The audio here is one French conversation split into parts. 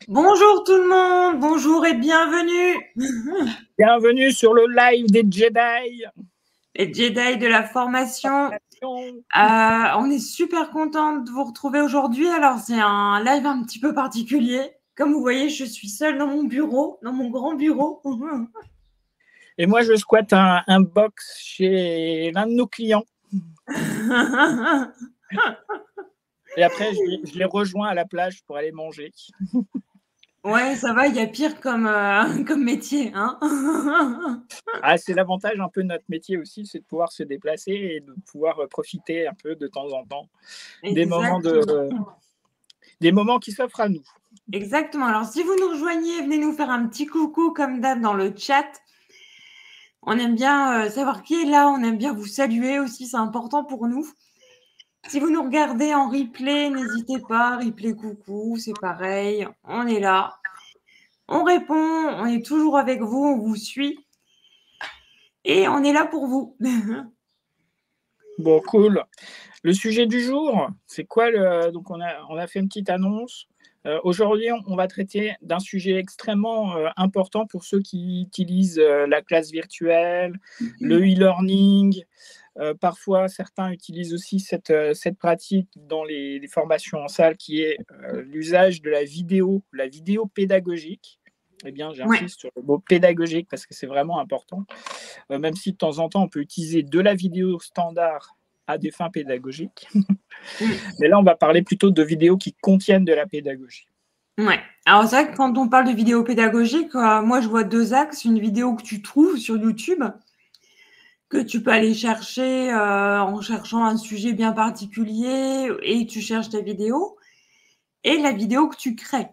Bonjour tout le monde, bonjour et bienvenue. Bienvenue sur le live des Jedi. Les Jedi de la formation. On est super content de vous retrouver aujourd'hui. Alors c'est un live un petit peu particulier. Comme vous voyez, je suis seule dans mon bureau, dans mon grand bureau. Et moi, je squatte un box chez l'un de nos clients. Et après, je les rejoins à la plage pour aller manger. Ouais, ça va, il y a pire comme métier. Hein. C'est l'avantage un peu de notre métier aussi, c'est de pouvoir se déplacer et de pouvoir profiter un peu de temps en temps des moments qui s'offrent à nous. Exactement. Alors, si vous nous rejoignez, venez nous faire un petit coucou comme d'hab dans le chat. On aime bien savoir qui est là, on aime bien vous saluer aussi, c'est important pour nous. Si vous nous regardez en replay, n'hésitez pas, replay coucou, c'est pareil, on est là. On répond, on est toujours avec vous, on vous suit. Et on est là pour vous. Bon, cool. Le sujet du jour, c'est quoi Donc, on a fait une petite annonce. Aujourd'hui, on va traiter d'un sujet extrêmement important pour ceux qui utilisent la classe virtuelle, le e-learning. Parfois, certains utilisent aussi cette pratique dans les formations en salle qui est l'usage de la vidéo pédagogique. Eh bien, j'insiste sur le mot pédagogique parce que c'est vraiment important. Même si de temps en temps, on peut utiliser de la vidéo standard à des fins pédagogiques. Mais là, on va parler plutôt de vidéos qui contiennent de la pédagogie. Ouais. Alors, c'est vrai que quand on parle de vidéo pédagogique, moi, je vois deux axes. Une vidéo que tu trouves sur YouTube, que tu peux aller chercher en cherchant un sujet bien particulier et tu cherches ta vidéo, et la vidéo que tu crées.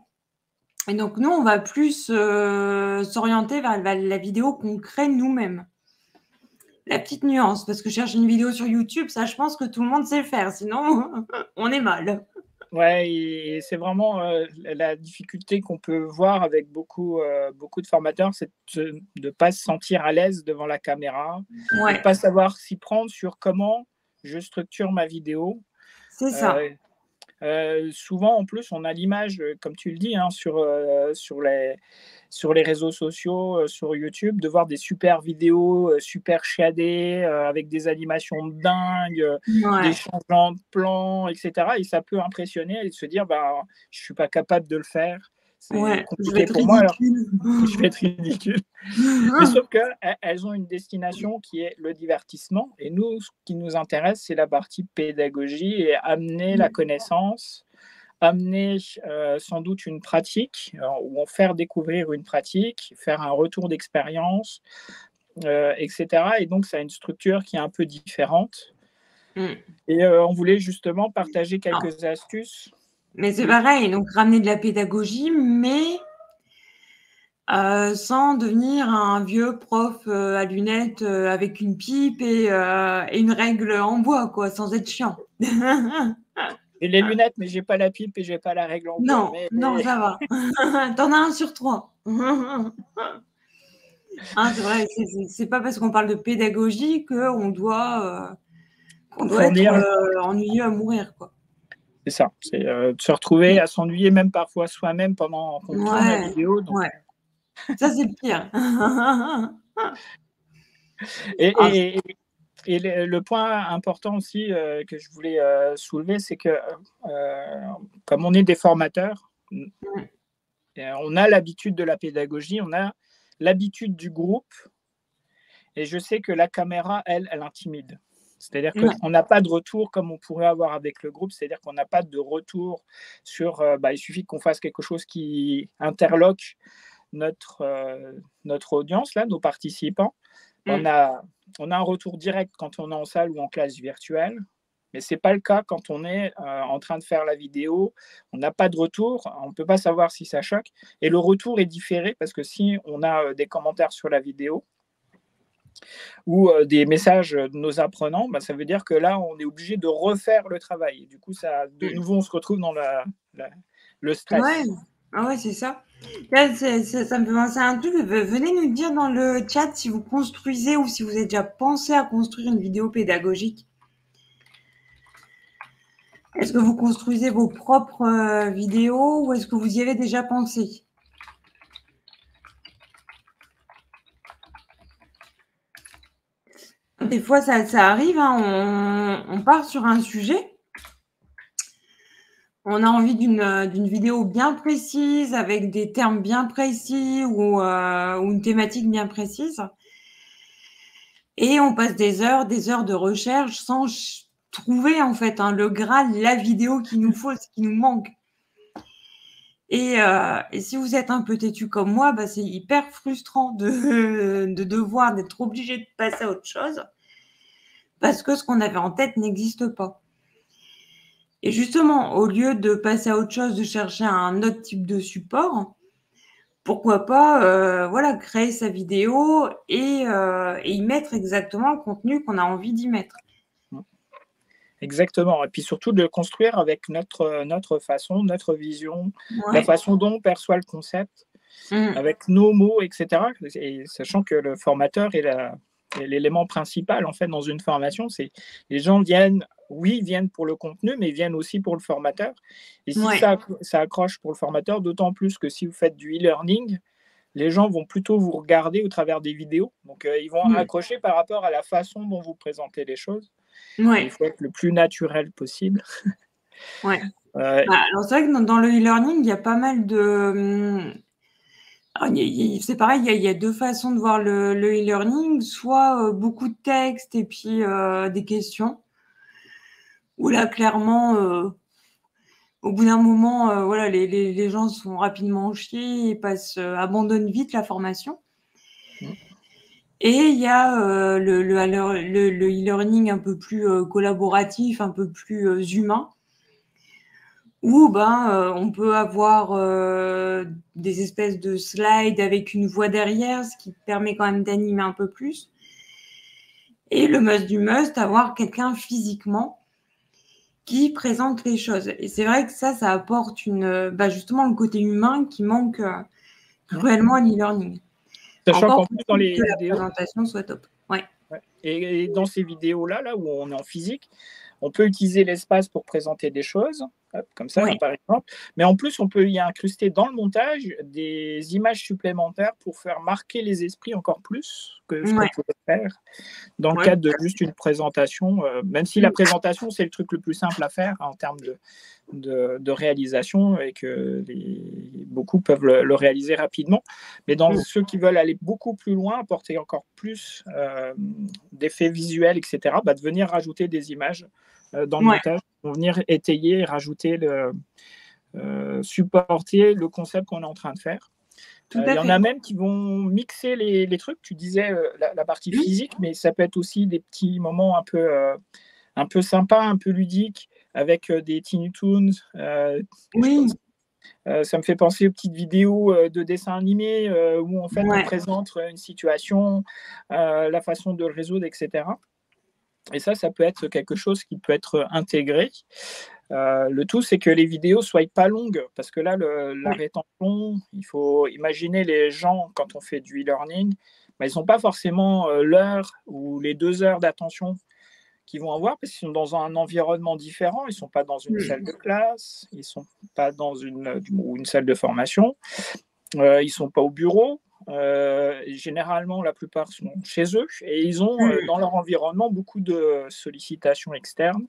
Et donc, nous, on va plus s'orienter vers la vidéo qu'on crée nous-mêmes. La petite nuance, parce que chercher une vidéo sur YouTube, ça, je pense que tout le monde sait faire, sinon, on est mal. Ouais, et c'est vraiment la difficulté qu'on peut voir avec beaucoup de formateurs, c'est de ne pas se sentir à l'aise devant la caméra, de ne pas savoir s'y prendre sur comment je structure ma vidéo. C'est ça. Souvent, en plus, on a l'image, comme tu le dis, hein, sur les réseaux sociaux, sur YouTube, de voir des super vidéos, super shadées, avec des animations de dingue, des changements de plans, etc. Et ça peut impressionner et se dire, je ne suis pas capable de le faire. C'est compliqué pour moi, alors je vais être ridicule. Mais sauf qu'elles ont une destination qui est le divertissement. Et nous, ce qui nous intéresse, c'est la partie pédagogie et amener la connaissance, amener sans doute une pratique, ou en faire découvrir une pratique, faire un retour d'expérience, etc. Et donc, ça a une structure qui est un peu différente. Et on voulait justement partager quelques astuces. Mais c'est pareil, donc ramener de la pédagogie, mais sans devenir un vieux prof à lunettes avec une pipe et une règle en bois, quoi, sans être chiant. J'ai les lunettes, mais j'ai pas la pipe et j'ai pas la règle en bois. Non, ça va. T'en as un sur trois. C'est vrai, c'est pas parce qu'on parle de pédagogie qu'on doit être ennuyeux à mourir, quoi. C'est ça, c'est de se retrouver à s'ennuyer même parfois soi-même pendant qu'on tourne la vidéo. Donc... Ça, c'est le pire. Et le point important aussi que je voulais soulever, c'est que comme on est des formateurs, on a l'habitude de la pédagogie, on a l'habitude du groupe, et je sais que la caméra, elle intimide. C'est-à-dire qu'on n'a pas de retour comme on pourrait avoir avec le groupe, c'est-à-dire qu'on n'a pas de retour sur... il suffit qu'on fasse quelque chose qui interloque notre audience, là, nos participants. On a un retour direct quand on est en salle ou en classe virtuelle. Mais ce n'est pas le cas quand on est en train de faire la vidéo. On n'a pas de retour, on ne peut pas savoir si ça choque. Et le retour est différé parce que si on a des commentaires sur la vidéo ou des messages de nos apprenants, bah, ça veut dire que là, on est obligé de refaire le travail. Et du coup, de nouveau, on se retrouve dans le Ouais, stress. ah ouais, c'est ça. Là, ça me fait penser à un truc. Venez nous dire dans le chat si vous construisez ou si vous avez déjà pensé à construire une vidéo pédagogique. Est-ce que vous construisez vos propres vidéos ou est-ce que vous y avez déjà pensé? Des fois, ça arrive, hein, on part sur un sujet. On a envie d'une vidéo bien précise, avec des termes bien précis ou une thématique bien précise. Et on passe des heures de recherche sans trouver, en fait, hein, le Graal, la vidéo qu'il nous faut, ce qui nous manque. Et si vous êtes un peu têtu comme moi, bah, c'est hyper frustrant de devoir, d'être obligé de passer à autre chose parce que ce qu'on avait en tête n'existe pas. Et justement, au lieu de passer à autre chose, de chercher un autre type de support, pourquoi pas voilà, créer sa vidéo et y mettre exactement le contenu qu'on a envie d'y mettre. Exactement. Et puis surtout de le construire avec notre façon, notre vision, Ouais. la façon dont on perçoit le concept, avec nos mots, etc. Et sachant que le formateur est l'élément principal en fait dans une formation, c'est les gens viennent pour le contenu, mais ils viennent aussi pour le formateur. Et si Ouais. ça accroche pour le formateur, d'autant plus que si vous faites du e-learning, les gens vont plutôt vous regarder au travers des vidéos. Donc, ils vont accrocher par rapport à la façon dont vous présentez les choses. Ouais. Il faut être le plus naturel possible. Ouais. Alors, c'est vrai que dans le e-learning, il y a pas mal de. C'est pareil, il y a deux façons de voir le e-learning, soit beaucoup de texte et puis des questions, où là, clairement, au bout d'un moment, voilà, les gens sont rapidement chiés et abandonnent vite la formation. Et il y a le e-learning un peu plus collaboratif, un peu plus humain, où on peut avoir des espèces de slides avec une voix derrière, ce qui permet quand même d'animer un peu plus. Et le must du must, avoir quelqu'un physiquement qui présente les choses. Et c'est vrai que ça apporte justement le côté humain qui manque cruellement à l'e-learning. Sachant Encore qu'en plus, dans les que vidéos, la présentation soit top. Ouais. Et dans ces vidéos-là, là où on est en physique, on peut utiliser l'espace pour présenter des choses, comme ça, par exemple. Mais en plus, on peut y incruster dans le montage des images supplémentaires pour faire marquer les esprits encore plus que ce qu'on pourrait faire dans le cadre de juste une présentation. Même si la présentation, c'est le truc le plus simple à faire en termes de réalisation et que beaucoup peuvent le réaliser rapidement. Mais dans ceux qui veulent aller beaucoup plus loin, apporter encore plus d'effets visuels, etc., de venir rajouter des images dans le montage, vont venir étayer, rajouter, supporter le concept qu'on est en train de faire. Il y en a même qui vont mixer les trucs. Tu disais la partie physique, mais ça peut être aussi des petits moments un peu sympas, un peu ludiques, avec des Tiny Toons. Ça me fait penser aux petites vidéos de dessins animés où en fait on présente une situation, la façon de le résoudre, etc. Et ça peut être quelque chose qui peut être intégré. Le tout, c'est que les vidéos ne soient pas longues, parce que là, la rétention, il faut imaginer les gens, quand on fait du e-learning, ils n'ont pas forcément l'heure ou les 2 heures d'attention qu'ils vont avoir, parce qu'ils sont dans un environnement différent, ils ne sont pas dans une salle de classe, ils ne sont pas dans une salle de formation, ils ne sont pas au bureau. Généralement, la plupart sont chez eux et ils ont dans leur environnement beaucoup de sollicitations externes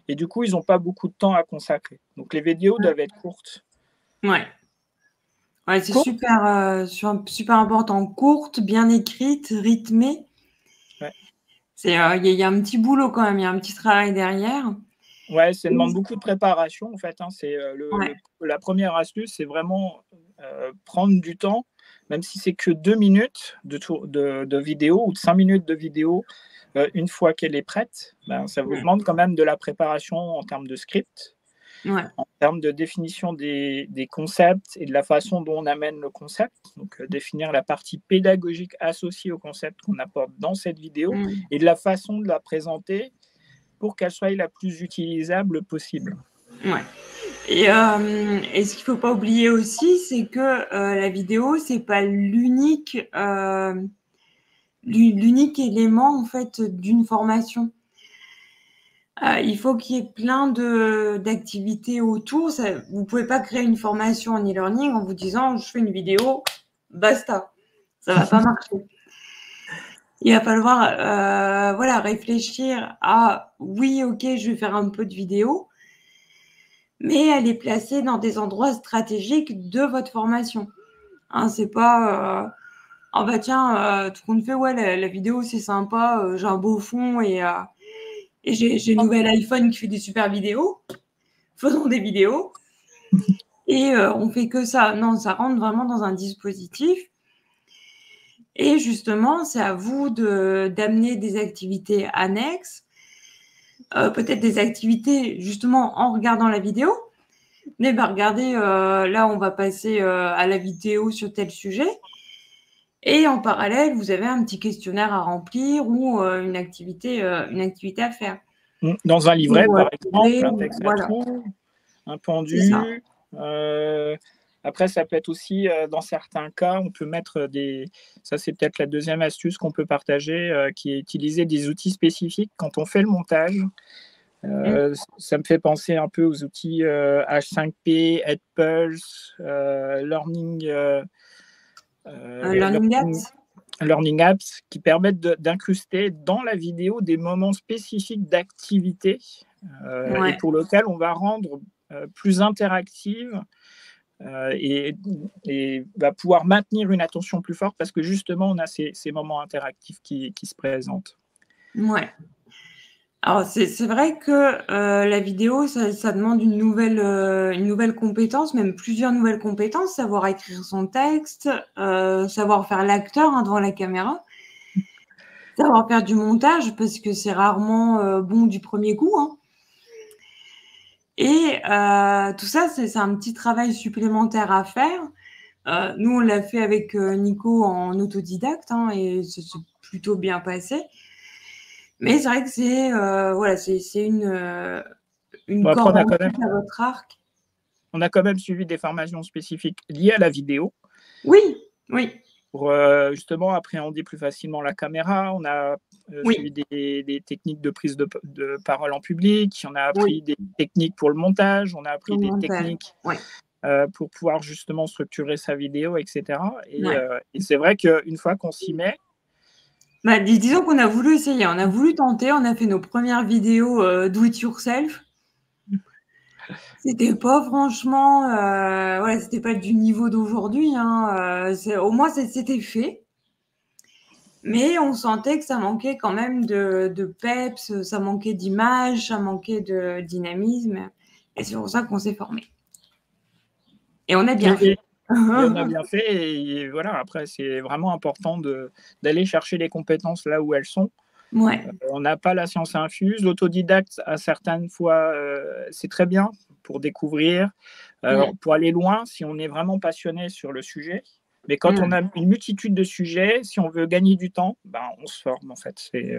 et du coup, ils n'ont pas beaucoup de temps à consacrer. Donc, les vidéos doivent être courtes. C'est super important. Courte, bien écrite, rythmée. Il y a un petit boulot quand même, il y a un petit travail derrière. Ouais, ça demande beaucoup de préparation en fait. C'est la première astuce, c'est vraiment prendre du temps même si c'est que 2 minutes de vidéo ou de 5 minutes de vidéo, une fois qu'elle est prête, ben, ça vous demande quand même de la préparation en termes de script, Ouais. en termes de définition des concepts et de la façon dont on amène le concept. Donc, définir la partie pédagogique associée au concept qu'on apporte dans cette vidéo et de la façon de la présenter pour qu'elle soit la plus utilisable possible. Ouais. Et ce qu'il faut pas oublier aussi, c'est que la vidéo, c'est pas l'unique élément en fait d'une formation. Il faut qu'il y ait plein d'activités autour. Vous pouvez pas créer une formation en e-learning en vous disant je fais une vidéo, basta. Ça va pas marcher. Il va falloir voilà, réfléchir à oui, ok, je vais faire un peu de vidéo, mais elle est placée dans des endroits stratégiques de votre formation. Hein, c'est pas oh bah tiens, tout le monde fait ouais, la vidéo c'est sympa, j'ai un beau fond et j'ai une nouvelle iPhone qui fait des super vidéos. Faisons des vidéos. Et on fait que ça. Non, ça rentre vraiment dans un dispositif. Et justement, c'est à vous d'amener des activités annexes, peut-être des activités justement en regardant la vidéo. Mais bah, regardez, là, on va passer à la vidéo sur tel sujet. Et en parallèle, vous avez un petit questionnaire à remplir ou une activité à faire. Dans un livret, par exemple, un texte à voilà. trous, un pendu. Après, ça peut être aussi, dans certains cas, on peut mettre ça c'est peut-être la deuxième astuce qu'on peut partager, qui est utiliser des outils spécifiques quand on fait le montage. Ça me fait penser un peu aux outils H5P, Edpulse, Learning Apps qui permettent d'incruster dans la vidéo des moments spécifiques d'activité et pour lequel on va rendre plus interactive et va pouvoir maintenir une attention plus forte parce que justement on a ces moments interactifs qui se présentent. Ouais. Alors c'est vrai que la vidéo, ça demande une nouvelle compétence, même plusieurs nouvelles compétences, savoir écrire son texte, savoir faire l'acteur devant la caméra, savoir faire du montage parce que c'est rarement bon du premier coup. Hein. Et tout ça, c'est un petit travail supplémentaire à faire. Nous, on l'a fait avec Nico en autodidacte et ça s'est plutôt bien passé. Mais c'est vrai que c'est voilà, c'est une corde à votre arc. On a quand même suivi des formations spécifiques liées à la vidéo. Oui, oui. Pour justement appréhender plus facilement la caméra. On a suivi des techniques de prise de parole en public. On a appris des techniques pour le montage. On a appris des techniques pour pouvoir justement structurer sa vidéo, etc. Et c'est vrai qu'une fois qu'on s'y met, bah, disons qu'on a voulu essayer, on a voulu tenter, on a fait nos premières vidéos do it yourself. C'était pas franchement, voilà, c'était pas du niveau d'aujourd'hui. Au moins, c'était fait. Mais on sentait que ça manquait quand même de peps, ça manquait d'image, ça manquait de dynamisme. Et c'est pour ça qu'on s'est formé. Et on a bien fait. Et on a bien fait. Et voilà, après, c'est vraiment important d'aller chercher les compétences là où elles sont. On n'a pas la science infuse. L'autodidacte, à certaines fois, c'est très bien pour découvrir, pour aller loin si on est vraiment passionné sur le sujet. Mais quand on a une multitude de sujets, si on veut gagner du temps, on se forme en fait. C'est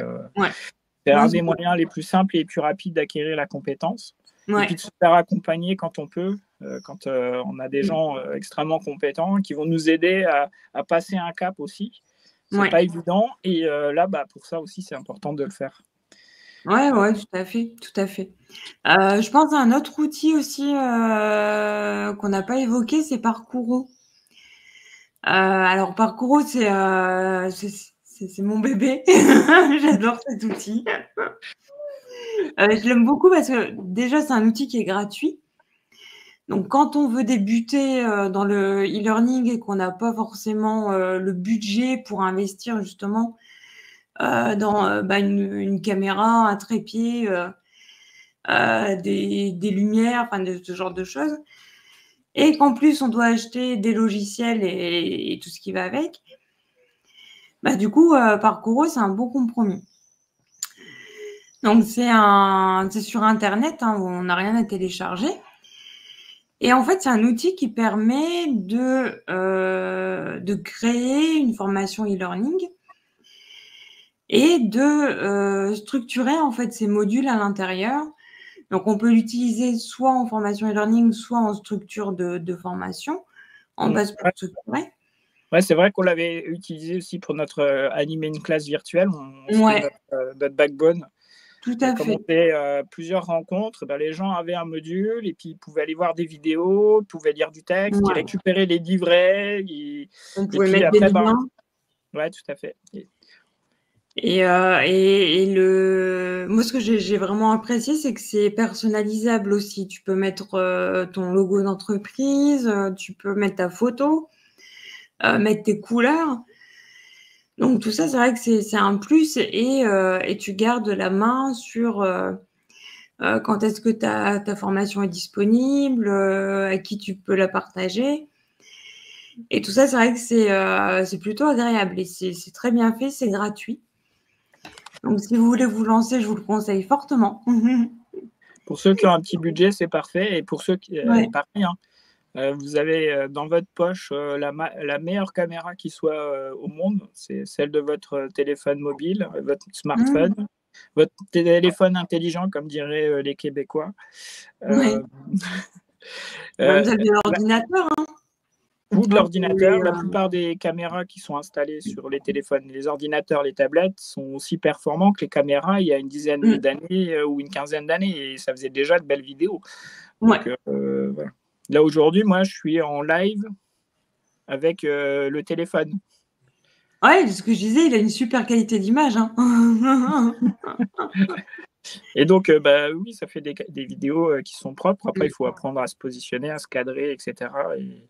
un des moyens les plus simples et les plus rapides d'acquérir la compétence. Et puis de se faire accompagner quand on peut, quand on a des gens extrêmement compétents qui vont nous aider à passer un cap aussi. C'est pas évident et là, pour ça aussi, c'est important de le faire. Ouais, tout à fait, tout à fait. Je pense à un autre outil aussi qu'on n'a pas évoqué, c'est Parcouro. Alors Parcouro, c'est mon bébé. J'adore cet outil. Je l'aime beaucoup parce que déjà, c'est un outil qui est gratuit. Donc, quand on veut débuter dans le e-learning et qu'on n'a pas forcément le budget pour investir justement dans une caméra, un trépied, des lumières, enfin de ce genre de choses, et qu'en plus, on doit acheter des logiciels et tout ce qui va avec, bah, du coup, Parcoureux, c'est un bon compromis. Donc, c'est sur Internet, hein, où on n'a rien à télécharger. Et en fait, c'est un outil qui permet de créer une formation e-learning et de structurer en fait ces modules à l'intérieur. Donc, on peut l'utiliser soit en formation e-learning, soit en structure de formation, en base pour structurer. Ouais, c'est vrai qu'on l'avait utilisé aussi pour notre animer une classe virtuelle. C'était Ouais, notre backbone. tout à Comme on fait. fait plusieurs rencontres, ben, les gens avaient un module et puis ils pouvaient aller voir des vidéos, ils pouvaient lire du texte, ils Ouais. récupéraient les livrets. On Et pouvait puis mettre des après, ben, liens. ouais, tout à fait. Moi, ce que j'ai vraiment apprécié, c'est que c'est personnalisable aussi. Tu peux mettre ton logo d'entreprise, tu peux mettre ta photo, mettre tes couleurs. Donc tout ça, c'est vrai que c'est un plus et tu gardes la main sur quand est-ce que ta formation est disponible, à qui tu peux la partager. Et tout ça, c'est vrai que c'est plutôt agréable et c'est très bien fait, c'est gratuit. Donc si vous voulez vous lancer, je vous le conseille fortement. Pour ceux qui ont un petit budget, c'est parfait. Et pour ceux qui, Ouais. pareil, hein, vous avez dans votre poche la meilleure caméra qui soit au monde, c'est celle de votre téléphone mobile, votre smartphone, Mmh. votre téléphone intelligent, comme diraient les Québécois. Ouais. Euh, Même euh, celle de l'ordinateur, hein. ou de Quand vous voulez, l'ordinateur. La plupart des caméras qui sont installées sur les téléphones, les ordinateurs, les tablettes sont aussi performants que les caméras il y a une dizaine mmh, d'années ou une quinzaine d'années et ça faisait déjà de belles vidéos. ouais. Donc voilà. Là aujourd'hui, moi, je suis en live avec le téléphone. Ouais, ce que je disais, il a une super qualité d'image, hein. Et donc, bah, oui, ça fait des vidéos qui sont propres. Après, il Mmh. faut apprendre à se positionner, à se cadrer, etc. Et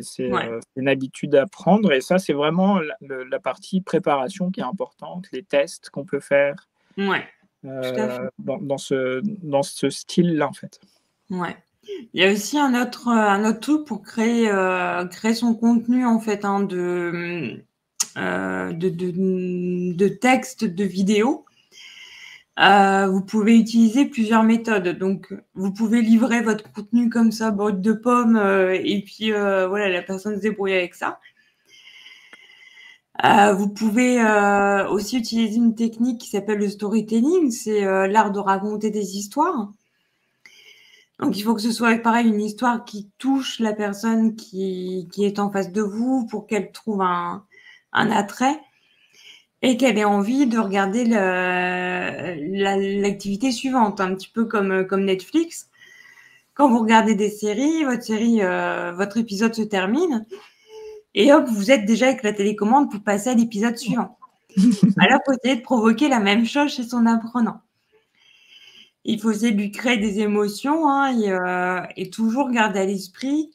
c'est Ouais, une habitude à prendre. Et ça, c'est vraiment la partie préparation qui est importante, les tests qu'on peut faire ouais, tout à fait. dans ce style-là, en fait. Ouais. Il y a aussi un autre truc pour créer son contenu, en fait, hein, de texte, de vidéo. Vous pouvez utiliser plusieurs méthodes. Donc, vous pouvez livrer votre contenu comme ça, brut de pomme, et puis voilà, la personne se débrouille avec ça. Vous pouvez aussi utiliser une technique qui s'appelle le storytelling, c'est l'art de raconter des histoires. Donc, il faut que ce soit pareil, une histoire qui touche la personne qui est en face de vous pour qu'elle trouve un attrait et qu'elle ait envie de regarder l'activité suivante, un petit peu comme Netflix. Quand vous regardez des séries, votre épisode se termine et hop, vous êtes déjà avec la télécommande pour passer à l'épisode suivant. Alors, il faut essayer de provoquer la même chose chez son apprenant. Il faut essayer de lui créer des émotions, hein, et toujours garder à l'esprit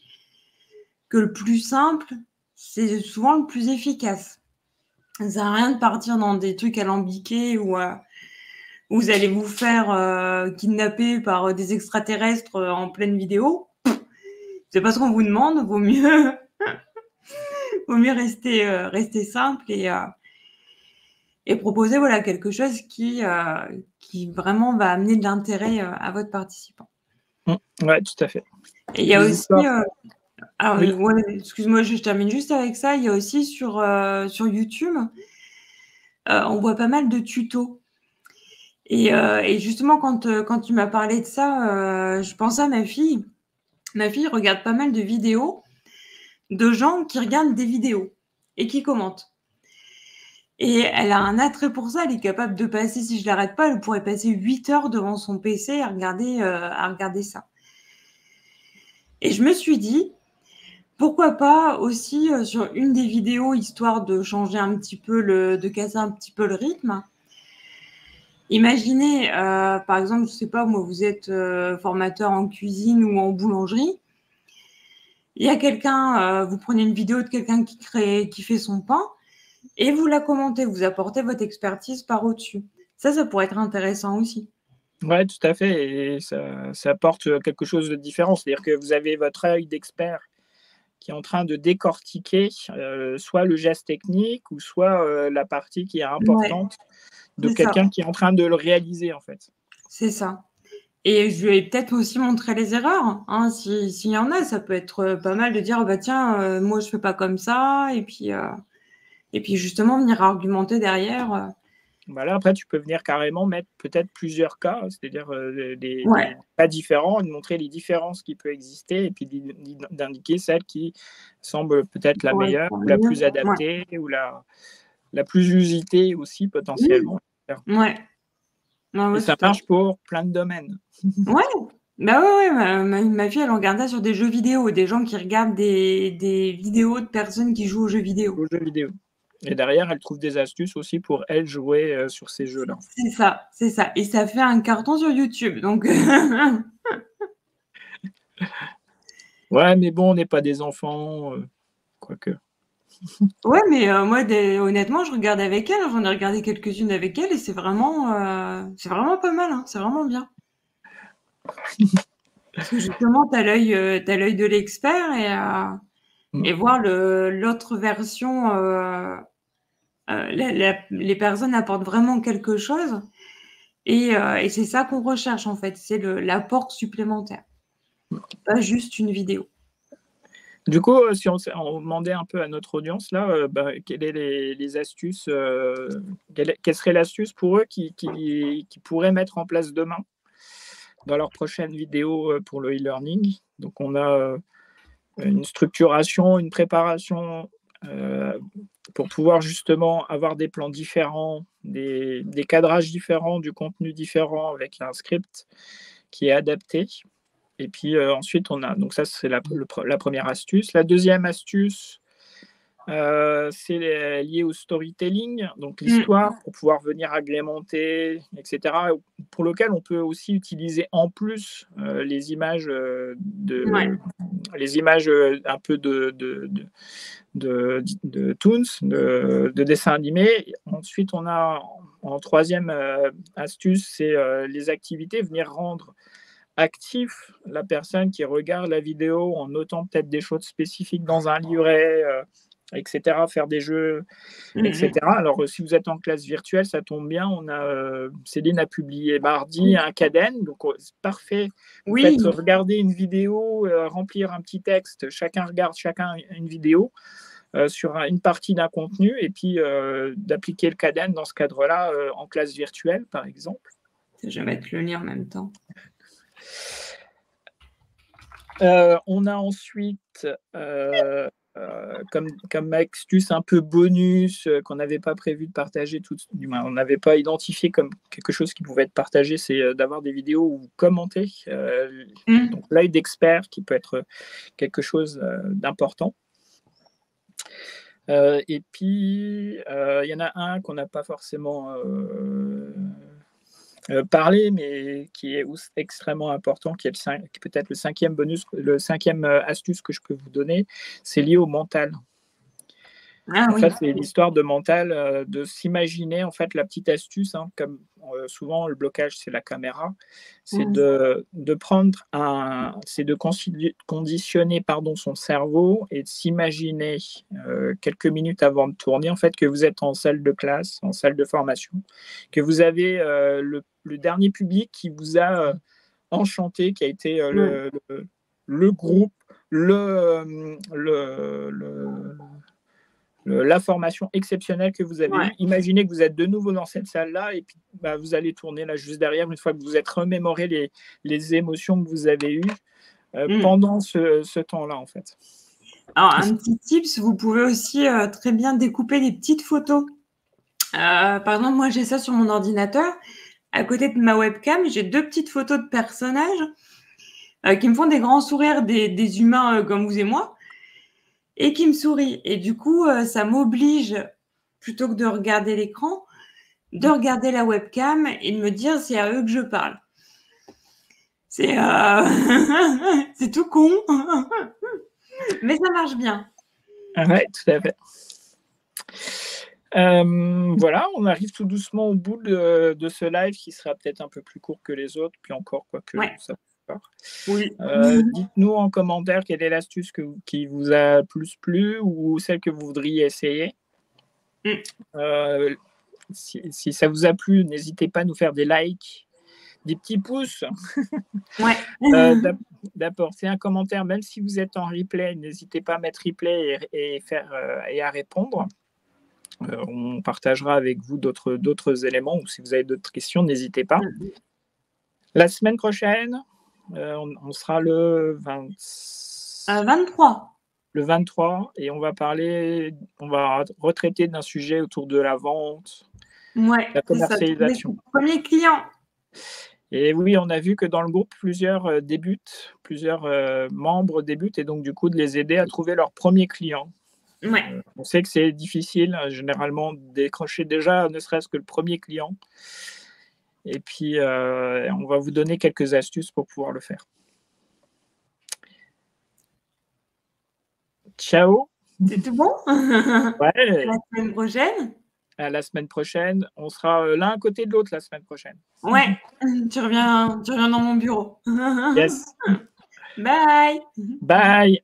que le plus simple, c'est souvent le plus efficace. Ça sert à rien de partir dans des trucs alambiqués où vous allez vous faire kidnapper par des extraterrestres en pleine vidéo. C'est pas ce qu'on vous demande, vaut mieux rester simple et proposer voilà quelque chose qui vraiment va amener de l'intérêt à votre participant. Ouais, tout à fait. Et il y a Les aussi histoires. alors Oui. ouais, excuse-moi, je termine juste avec ça. Il y a aussi sur YouTube, on voit pas mal de tutos et justement quand tu m'as parlé de ça, je pensais à ma fille. Ma fille regarde pas mal de vidéos de gens qui regardent des vidéos et qui commentent. Et elle a un attrait pour ça, elle est capable de passer, si je l'arrête pas, elle pourrait passer 8 heures devant son PC à regarder ça. Et je me suis dit: «Pourquoi pas aussi, sur une des vidéos, histoire de changer un petit peu de casser un petit peu le rythme». Imaginez, par exemple, je sais pas moi, vous êtes, formateur en cuisine ou en boulangerie. Il y a quelqu'un, vous prenez une vidéo de quelqu'un qui fait son pain et vous la commentez, vous apportez votre expertise par au-dessus. Ça pourrait être intéressant aussi. Ouais, tout à fait, et ça apporte quelque chose de différent. C'est-à-dire que vous avez votre œil d'expert qui est en train de décortiquer, soit le geste technique ou soit, la partie qui est Ouais, importante de c'est ça, quelqu'un qui est en train de le réaliser, en fait. c'est ça. Et je lui ai peut-être aussi montré les erreurs, hein, s'il y en a. Ça peut être pas mal de dire, bah tiens, moi je fais pas comme ça, et puis justement venir argumenter derrière. Bah, là, après, tu peux venir carrément mettre peut-être plusieurs cas, c'est-à-dire, Ouais, des cas différents, et de montrer les différences qui peuvent exister et puis d'indiquer celle qui semble qui peut-être la meilleure correspond ou la mieux. plus Ouais. adaptée ou la plus usitée aussi Mmh. potentiellement. Ouais. Ouais, Et ouais, ça tout à marche pour plein de domaines. ouais. Bah, ouais, ouais, ma fille, elle regardait sur des jeux vidéo, des gens qui regardent des vidéos de personnes qui jouent aux jeux vidéo. Aux jeux vidéo. Et derrière, elle trouve des astuces aussi pour elle jouer, sur ces jeux-là. C'est ça, c'est ça, et ça fait un carton sur YouTube, donc Ouais, mais bon, on n'est pas des enfants, quoique. ouais, mais moi, des honnêtement, je regarde avec elle, j'en ai regardé quelques-unes avec elle et c'est vraiment pas mal, hein, c'est vraiment bien. Parce que justement, tu l'œil de l'expert Mmh. et voir l'autre version, les personnes apportent vraiment quelque chose et c'est ça qu'on recherche, en fait, c'est l'apport supplémentaire, pas juste une vidéo. Du coup, si on demandait un peu à notre audience là, bah, quelles est les astuces, quelle serait l'astuce pour eux qui pourraient mettre en place demain dans leur prochaine vidéo, pour le e-learning? Donc on a, une structuration, une préparation, heu, pour pouvoir justement avoir des plans différents, des cadrages différents, du contenu différent avec un script qui est adapté. Et puis, ensuite on a, donc ça c'est la première astuce. La deuxième astuce, c'est lié au storytelling, donc Mmh. l'histoire pour pouvoir venir agrémenter et cetera, pour lequel on peut aussi utiliser en plus, Ouais. les images, un peu de toons, de dessins animés. Ensuite, on a en troisième astuce, c'est les activités, venir rendre actif la personne qui regarde la vidéo en notant peut-être des choses spécifiques dans un livret, etc., faire des jeux, Mmh mh. etc. Alors, si vous êtes en classe virtuelle, ça tombe bien, Céline a publié mardi un Caden, donc c'est parfait. Vous faites Oui, regarder une vidéo, remplir un petit texte, chacun regarde chacun une vidéo sur une partie d'un contenu, et puis d'appliquer le Caden dans ce cadre-là, en classe virtuelle, par exemple. je vais mettre le lien en même temps. On a ensuite, comme astuce un peu bonus, qu'on n'avait pas prévu de partager, du moins on n'avait pas identifié comme quelque chose qui pouvait être partagé, c'est, d'avoir des vidéos où vous commentez, Mmh. donc l'œil d'expert qui peut être quelque chose, d'important. Et puis, il y en a un qu'on n'a pas forcément, parlé, mais qui est extrêmement important, qui est qui peut-être le cinquième bonus, le cinquième astuce que je peux vous donner, c'est lié au mental. Ah En oui. fait, c'est l'histoire de mental, de s'imaginer en fait la petite astuce, hein, comme souvent le blocage, c'est la caméra, c'est Mmh. de prendre c'est de conditionner pardon, son cerveau et de s'imaginer quelques minutes avant de tourner, en fait, que vous êtes en salle de classe, en salle de formation, que vous avez le dernier public qui vous a enchanté, qui a été Mmh. le groupe, la formation exceptionnelle que vous avez Ouais. eue. Imaginez que vous êtes de nouveau dans cette salle-là, et puis bah, vous allez tourner là juste derrière une fois que vous êtes remémoré les émotions que vous avez eues Mmh. pendant ce temps-là, en fait. Alors un petit tips, vous pouvez aussi, très bien découper des petites photos. Par exemple, moi, j'ai ça sur mon ordinateur. À côté de ma webcam, j'ai 2 petites photos de personnages, qui me font des grands sourires, des humains, comme vous et moi et qui me sourient et du coup, ça m'oblige, plutôt que de regarder l'écran, de regarder la webcam et de me dire: «C'est à eux que je parle». C'est, c'est tout con, mais ça marche bien. Ouais, tout à fait. Voilà, on arrive tout doucement au bout de ce live qui sera peut-être un peu plus court que les autres, puis encore, quoique Ouais. ça peut faire. Oui. Dites-nous en commentaire quelle est l'astuce qui vous a plus plu ou celle que vous voudriez essayer. Si ça vous a plu, n'hésitez pas à nous faire des likes, des petits pouces, Ouais. d'apporter un commentaire, même si vous êtes en replay, n'hésitez pas à mettre replay et à répondre. On partagera avec vous d'autres éléments, ou si vous avez d'autres questions, n'hésitez pas. La semaine prochaine, on sera le 23. Le 23, et on va retraiter d'un sujet autour de la vente, Ouais, la commercialisation. Premier client. Et oui, on a vu que dans le groupe, plusieurs membres débutent, et donc du coup, de les aider à trouver leur premier client. Ouais. On sait que c'est difficile, généralement, de décrocher déjà ne serait-ce que le premier client. Et puis, on va vous donner quelques astuces pour pouvoir le faire. Ciao. C'est tout bon? Ouais. À la semaine prochaine. À la semaine prochaine. On sera l'un à côté de l'autre la semaine prochaine. Ouais, tu reviens dans mon bureau. Yes. Bye. Bye.